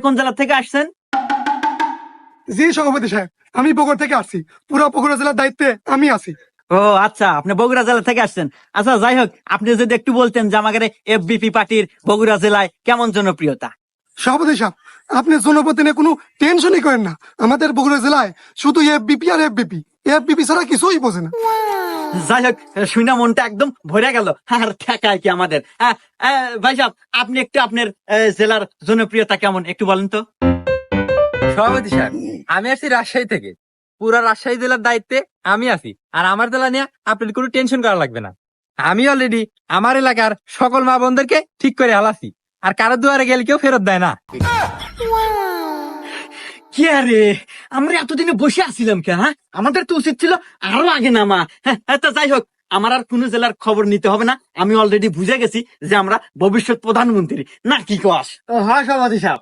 কোন জেলা থেকে আসছেন? জি সভাপতি সাহেব, আমি বগুড়া থেকে আসছি। পুরো বগুড়া জেলার দায়িত্বে আমি আছি। ও আচ্ছা, আপনি বগুড়া জেলা থেকে আসছেন। আচ্ছা যাই হোক, আপনি যদি একটু বলতেন যে আমাদের এফবিপি পার্টির বগুড়া জেলায় কেমন জনপ্রিয়তা। সভাপতি সাহেব, আপনি জনপতি নিয়ে কোনো টেনশনই করেন না। আমাদের বগুড়া জেলায় শুধু এফবিপি আর এফবিপি, এফবিপি ছাড়া কিছুই বোঝে না। যাই হোক, শুনে মনটা একদম ভরে গেল। আর ঠেকায় কি আমাদের। ভাই সাহেব, আপনি একটু আপনার জেলার জনপ্রিয়তা কেমন একটু বলেন তো। সভাপতি সাহেব, আমি আসছি রাজশাহী থেকে। পুরা রাজশাহী জেলার দায়িত্বে আমি আছি, আর আমার জেলা নিয়ে আপনার কোনো টেনশন করা লাগবে না। আমি অলরেডি আমার এলাকার সকল মা বোনদেরকে ঠিক করে হালাছি, আর কারো দুয়ারে গেলে কেউ ফেরত দেয় না। কি আরে, আমরা এতদিনে বসে আছিলাম কেন? হ্যাঁ, আমাদের তো উচিত ছিল আরো আগে নামা। হ্যাঁ, তা যাই হোক, আমার আর কোন জেলার খবর নিতে হবে না। আমি অলরেডি বুঝে গেছি যে আমরা ভবিষ্যৎ প্রধানমন্ত্রী, না কি কস? হ্যাঁ সভাপতি সাহেব।